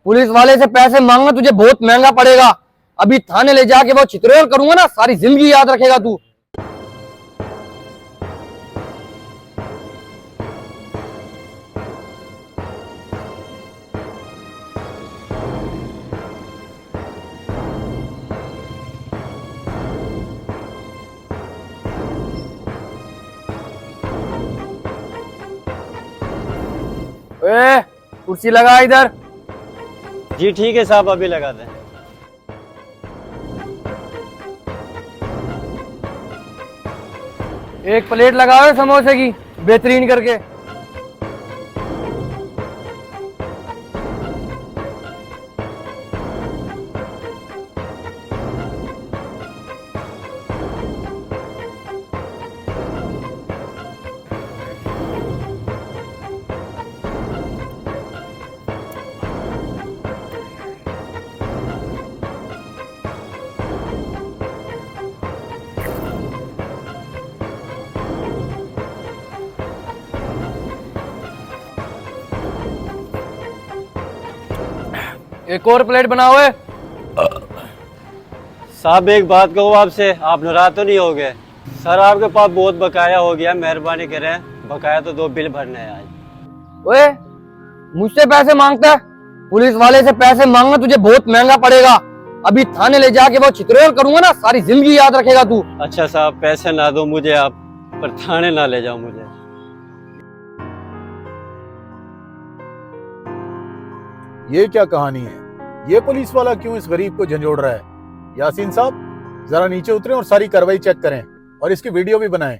Police वाले से पैसे मांगना तुझे बहुत महंगा पड़ेगा। अभी थाने ले जाके वो चित्रोल करूंगा ना, सारी जिंदगी याद रखेगा तू। ए, कुर्सी लगा इधर। जी ठीक है साहब, अभी लगा दें। एक प्लेट लगाओ समोसे की, बेहतरीन करके। एक और प्लेट बनाओ है। साहब एक बात कहूँ आपसे, आप नाराज तो नहीं हो गए? सर आपके पास बहुत बकाया हो गया, मेहरबानी करें, बकाया तो 2 बिल भरने हैं आज। ओए, मुझसे पैसे मांगता है? पुलिस वाले से पैसे मांगना तुझे बहुत महंगा पड़ेगा। अभी थाने ले जाके वो चित्रोल करूंगा ना, सारी जिंदगी याद रखेगा तू। अच्छा साहब, पैसे ना दो मुझे आप, पर थाने ना ले जाओ मुझे। ये क्या कहानी है? ये पुलिस वाला क्यों इस गरीब को झंझोड़ रहा है? यासीन साहब, जरा नीचे उतरें और सारी कार्रवाई चेक करें और इसकी वीडियो भी बनाएं।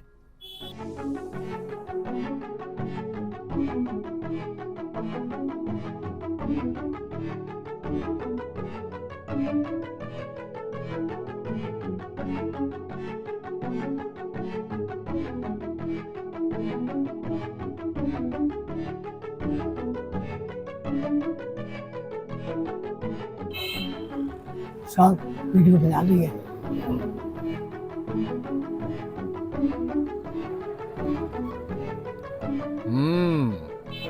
साहब वीडियो बना ली है।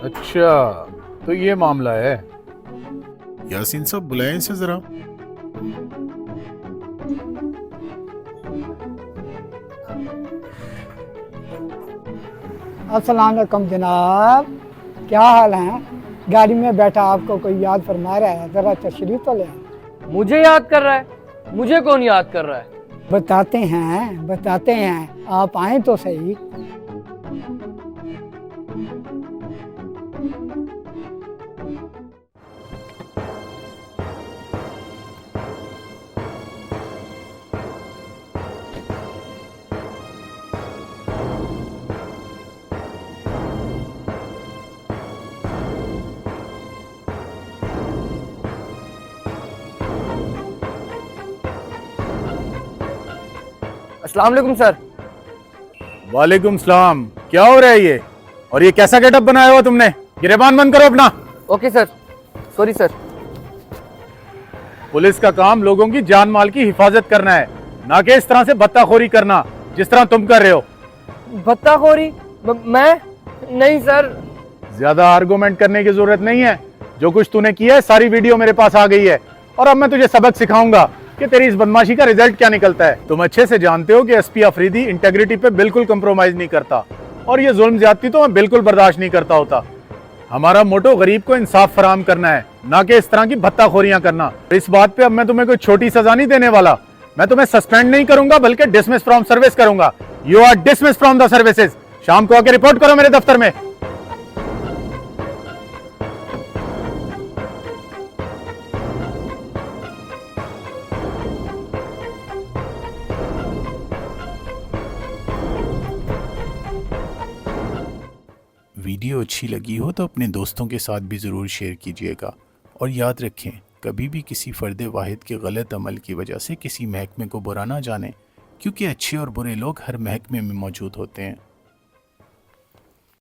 अच्छा, तो ये मामला है। यासीन साहब बुलाएं इसे जरा। अस्सलाम वालेकुम जनाब, क्या हाल है? गाड़ी में बैठा आपको कोई याद फरमा रहा है, जरा तशरीफ तो ले। मुझे याद कर रहा है? मुझे कौन याद कर रहा है? बताते हैं, आप आए तो सही। अस्सलाम वालेकुम सर। वालेकुम सलाम। क्या हो रहा है ये? और ये कैसा गेटअप बनाया हुआ तुमने? गिरेबान बंद करो अपना। Okay sir, sorry sir. Police का काम लोगों की जान माल की हिफाजत करना है, ना कि इस तरह से बत्ताखोरी करना जिस तरह तुम कर रहे हो। बत्ताखोरी? मैं नहीं सर। ज्यादा आर्गुमेंट करने की जरूरत नहीं है। जो कुछ तूने किया है सारी वीडियो मेरे पास आ गई है, और अब मैं तुझे सबक सिखाऊंगा कि तेरी इस बदमाशी का रिजल्ट क्या निकलता है। तुम अच्छे से जानते हो कि एसपी अफरीदी इंटेग्रिटी पे बिल्कुल कंप्रोमाइज नहीं करता, और ये जुल्म ज्यादती तो मैं बिल्कुल बर्दाश्त नहीं करता होता। हमारा मोटो गरीब को इंसाफ फराहम करना है, ना कि इस तरह की भत्ताखोरियां करना। इस बात पे अब मैं तुम्हें कोई छोटी सजा नहीं देने वाला। मैं तुम्हें सस्पेंड नहीं करूंगा, बल्कि डिसमिस फ्रॉम सर्विस करूंगा। You are dismiss from the services. शाम को आके रिपोर्ट करो मेरे दफ्तर में। वीडियो अच्छी लगी हो तो अपने दोस्तों के साथ भी ज़रूर शेयर कीजिएगा, और याद रखें, कभी भी किसी फ़र्द वाहिद के गलत अमल की वजह से किसी महकमे को बुरा ना जानें, क्योंकि अच्छे और बुरे लोग हर महकमे में मौजूद होते हैं।